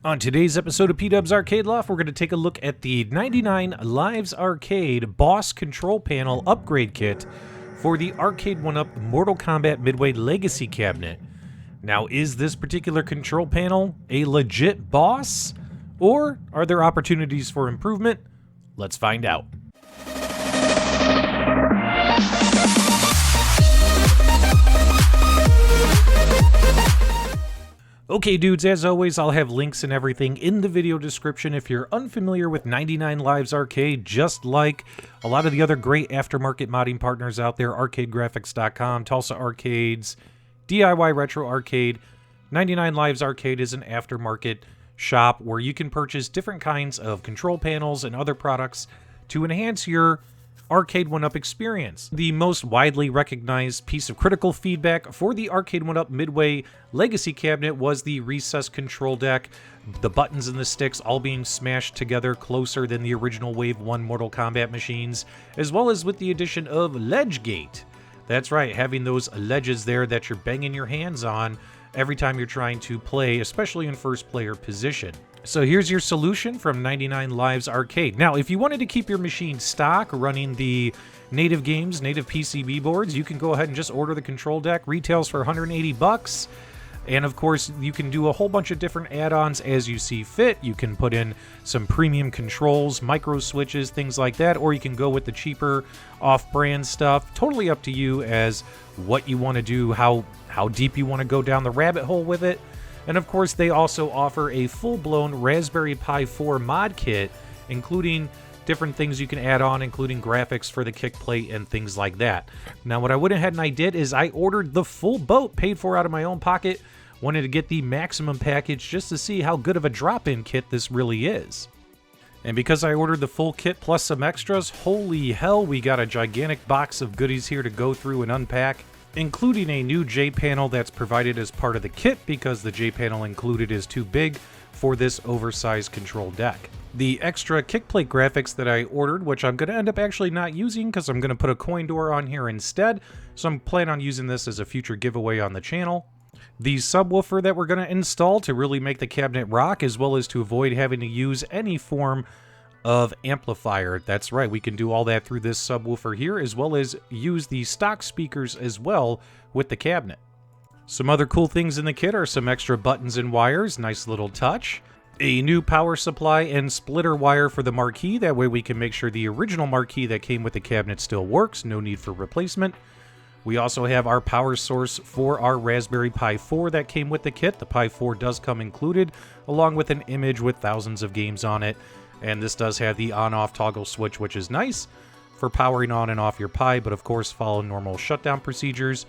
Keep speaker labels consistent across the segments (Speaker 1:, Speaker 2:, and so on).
Speaker 1: On today's episode of PDubs Arcade Loft, we're going to take a look at the 99 Lives Arcade Boss Control Panel Upgrade Kit for the Arcade1Up Mortal Kombat Midway Legacy Cabinet. Now, is this particular control panel a legit boss, or are there opportunities for improvement? Let's find out. Okay dudes, as always, I'll have links and everything in the video description if you're unfamiliar with 99 Lives Arcade, just like a lot of the other great aftermarket modding partners out there, arcadegraphics.com, Tulsa Arcades, DIY Retro Arcade. 99 Lives Arcade is an aftermarket shop where you can purchase different kinds of control panels and other products to enhance your Arcade1Up experience. The most widely recognized piece of critical feedback for the Arcade1Up Midway Legacy Cabinet was the recessed control deck, the buttons and the sticks all being smashed together closer than the original Wave 1 Mortal Kombat machines, as well as with the addition of ledge gate. That's right, having those ledges there that you're banging your hands on every time you're trying to play, especially in first player position. So here's your solution from 99 Lives Arcade. Now, if you wanted to keep your machine stock running the native games, native PCB boards, you can go ahead and just order the control deck. Retails for 180 bucks. And of course, you can do a whole bunch of different add-ons as you see fit. You can put in some premium controls, micro switches, things like that, or you can go with the cheaper off-brand stuff. Totally up to you as what you want to do, how deep you want to go down the rabbit hole with it. And of course, they also offer a full-blown Raspberry Pi 4 mod kit, including different things you can add on, including graphics for the kick plate and things like that. Now, what I went ahead and I did is I ordered the full boat, paid for out of my own pocket. Wanted to get the maximum package just to see how good of a drop-in kit this really is. And because I ordered the full kit plus some extras, holy hell, we got a gigantic box of goodies here to go through and unpack, including a new J panel that's provided as part of the kit because the J panel included is too big for this oversized control deck. The extra kickplate graphics that I ordered, which I'm going to end up actually not using because I'm going to put a coin door on here instead, so I'm planning on using this as a future giveaway on the channel. The subwoofer that we're going to install to really make the cabinet rock, as well as to avoid having to use any form of amplifier. That's right, we can do all that through this subwoofer here, as well as use the stock speakers as well with the cabinet. Some other cool things in the kit are some extra buttons and wires, nice little touch. A new power supply and splitter wire for the marquee, that way we can make sure the original marquee that came with the cabinet still works, no need for replacement. We also have our power source for our Raspberry Pi 4 that came with the kit. The Pi 4 does come included, along with an image with thousands of games on it. And this does have the on-off toggle switch, which is nice for powering on and off your Pi, but of course follow normal shutdown procedures.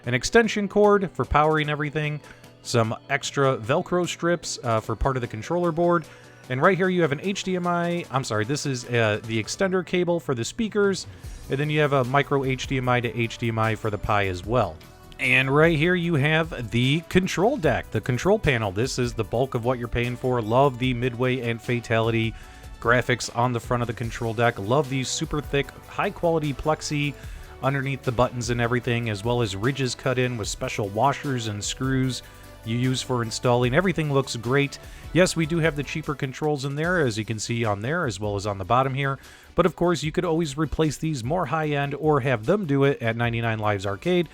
Speaker 1: An extension cord for powering everything. Some extra Velcro strips for part of the controller board. And right here you have an HDMI, this is the extender cable for the speakers. And then you have a micro HDMI to HDMI for the Pi as well. And right here you have the control deck, the control panel. This is the bulk of what you're paying for. Love the Midway and Fatality graphics on the front of the control deck. Love these super thick, high quality plexi underneath the buttons and everything, as well as ridges cut in with special washers and screws you use for installing. Everything looks great. Yes, we do have the cheaper controls in there, as you can see on there, as well as on the bottom here. But of course, you could always replace these more high-end or have them do it at 99 Lives Arcade.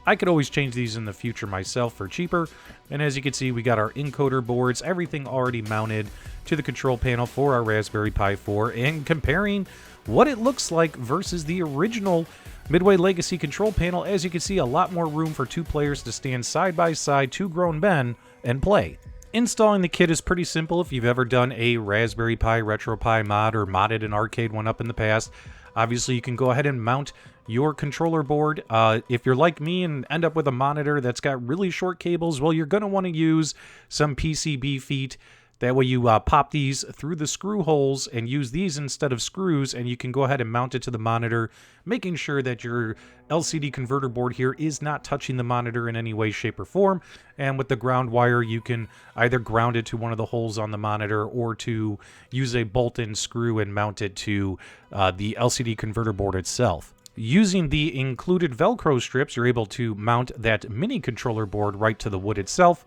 Speaker 1: I could always change these in the future myself for cheaper. And as you can see, we got our encoder boards, everything already mounted to the control panel for our Raspberry Pi 4. And comparing what it looks like versus the original Midway Legacy control panel, as you can see, a lot more room for two players to stand side by side, two grown men, and play. Installing the kit is pretty simple if you've ever done a Raspberry Pi RetroPie mod or modded an Arcade1Up in the past. Obviously, you can go ahead and mount your controller board. If you're like me and end up with a monitor that's got really short cables, well, you're going to want to use some PCB feet. That way you pop these through the screw holes and use these instead of screws, and you can go ahead and mount it to the monitor, making sure that your LCD converter board here is not touching the monitor in any way, shape, or form. And with the ground wire, you can either ground it to one of the holes on the monitor or to use a bolt-in screw and mount it to the LCD converter board itself. Using the included Velcro strips, you're able to mount that mini controller board right to the wood itself.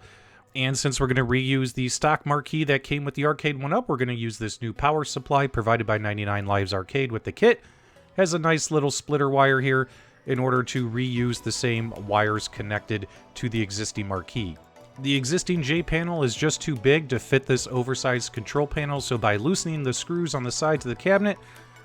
Speaker 1: And since we're going to reuse the stock marquee that came with the Arcade1Up, we're going to use this new power supply provided by 99 Lives Arcade with the kit. Has a nice little splitter wire here in order to reuse the same wires connected to the existing marquee. The existing J panel is just too big to fit this oversized control panel, so by loosening the screws on the sides of the cabinet,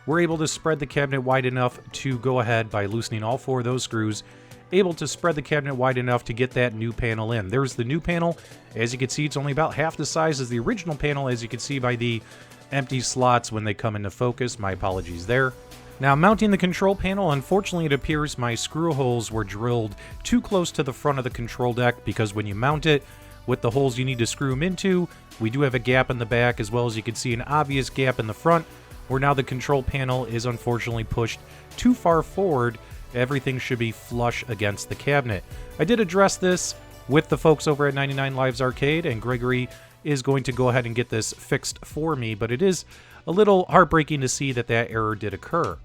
Speaker 1: we're able to spread the cabinet wide enough to go ahead by loosening all 4 of those screws, able to spread the cabinet wide enough to get that new panel in. There's the new panel. As you can see, it's only about half the size as the original panel, as you can see by the empty slots when they come into focus. My apologies there. Now, mounting the control panel, unfortunately it appears my screw holes were drilled too close to the front of the control deck, because when you mount it with the holes you need to screw them into, we do have a gap in the back, as well as you can see an obvious gap in the front, where now the control panel is unfortunately pushed too far forward. Everything should be flush against the cabinet. I did address this with the folks over at 99 Lives Arcade, and Gregory is going to go ahead and get this fixed for me, but it is a little heartbreaking to see that that error did occur.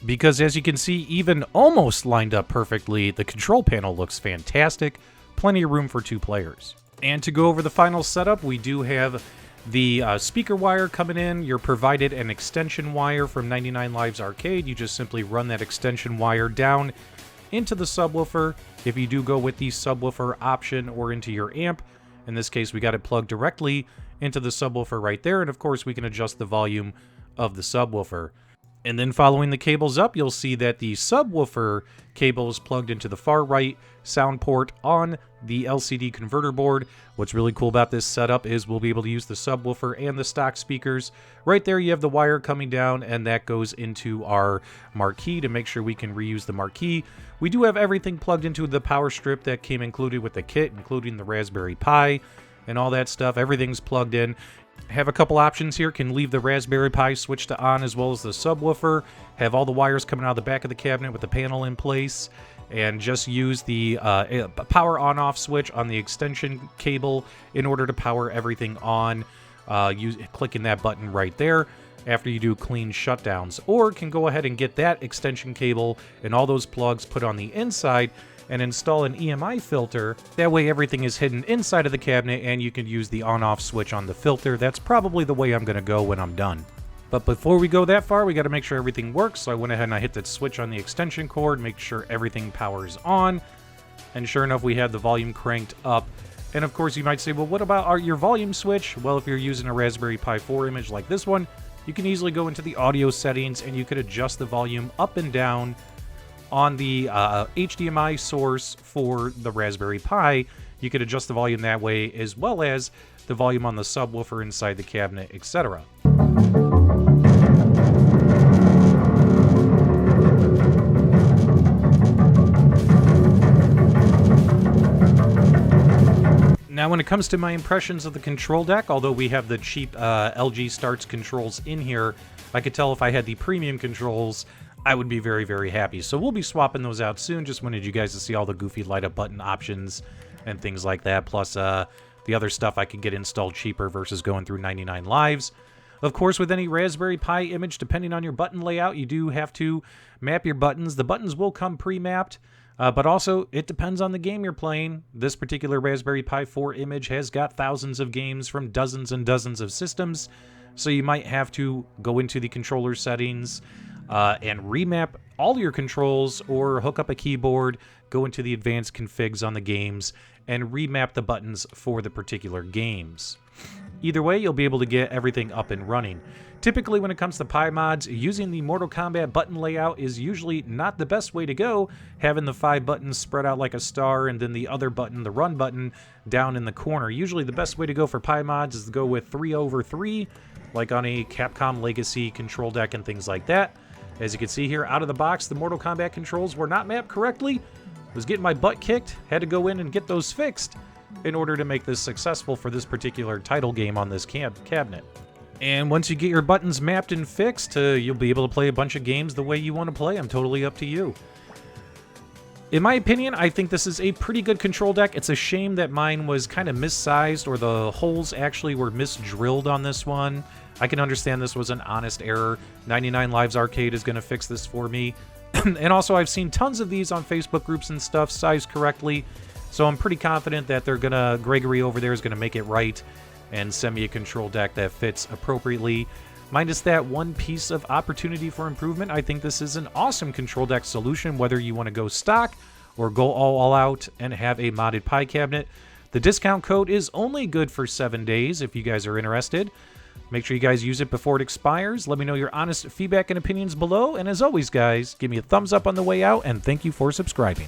Speaker 1: Because as you can see, even almost lined up perfectly, the control panel looks fantastic. Plenty of room for 2 players. And to go over the final setup, we do have the speaker wire coming in. You're provided an extension wire from 99 Lives Arcade. You just simply run that extension wire down into the subwoofer. If you do go with the subwoofer option, or into your amp, in this case we got it plugged directly into the subwoofer right there, and of course we can adjust the volume of the subwoofer. And then following the cables up, you'll see that the subwoofer cable is plugged into the far right sound port on the LCD converter board. What's really cool about this setup is we'll be able to use the subwoofer and the stock speakers. Right there you have the wire coming down, and that goes into our marquee to make sure we can reuse the marquee. We do have everything plugged into the power strip that came included with the kit, including the Raspberry Pi and all that stuff. Everything's plugged in. Have a couple options here. Can leave the Raspberry Pi switch to on, as well as the subwoofer. Have all the wires coming out of the back of the cabinet with the panel in place, and just use the power on-off switch on the extension cable in order to power everything on. Clicking that button right there after you do clean shutdowns. Or can go ahead and get that extension cable and all those plugs put on the inside and install an EMI filter. That way everything is hidden inside of the cabinet, and you can use the on-off switch on the filter. That's probably the way I'm going to go when I'm done. But before we go that far, we got to make sure everything works. So I went ahead and I hit that switch on the extension cord, make sure everything powers on. And sure enough, we have the volume cranked up. And of course, you might say, well, what about your volume switch? Well, if you're using a Raspberry Pi 4 image like this one, you can easily go into the audio settings and you could adjust the volume up and down on the HDMI source for the Raspberry Pi. You could adjust the volume that way, as well as the volume on the subwoofer inside the cabinet, etc. Now, when it comes to my impressions of the control deck, although we have the cheap LG Starts controls in here, I could tell if I had the premium controls, I would be very, very happy. So we'll be swapping those out soon. Just wanted you guys to see all the goofy light up button options and things like that. Plus the other stuff I could get installed cheaper versus going through 99 Lives. Of course, with any Raspberry Pi image, depending on your button layout, you do have to map your buttons. The buttons will come pre-mapped, but also it depends on the game you're playing. This particular Raspberry Pi 4 image has got thousands of games from dozens and dozens of systems. So you might have to go into the controller settings and remap all your controls, or hook up a keyboard, go into the advanced configs on the games, and remap the buttons for the particular games. Either way, you'll be able to get everything up and running. Typically, when it comes to Pi mods, using the Mortal Kombat button layout is usually not the best way to go, having the 5 buttons spread out like a star, and then the other button, the run button, down in the corner. Usually the best way to go for Pi mods is to go with 3/3, like on a Capcom Legacy control deck and things like that. As you can see here, out of the box, the Mortal Kombat controls were not mapped correctly. Was getting my butt kicked, had to go in and get those fixed in order to make this successful for this particular title game on this cabinet. And once you get your buttons mapped and fixed, you'll be able to play a bunch of games the way you want to play them. Totally up to you. In my opinion, I think this is a pretty good control deck. It's a shame that mine was kind of missized, or the holes actually were misdrilled on this one. I can understand this was an honest error. 99 Lives Arcade is going to fix this for me. And also, I've seen tons of these on Facebook groups and stuff, sized correctly. So I'm pretty confident that Gregory over there is gonna make it right and send me a control deck that fits appropriately. Minus that one piece of opportunity for improvement, I think this is an awesome control deck solution, whether you want to go stock or go all out and have a modded pie cabinet. The discount code is only good for 7 days if you guys are interested. Make sure you guys use it before it expires. Let me know your honest feedback and opinions below. And as always, guys, give me a thumbs up on the way out, and thank you for subscribing.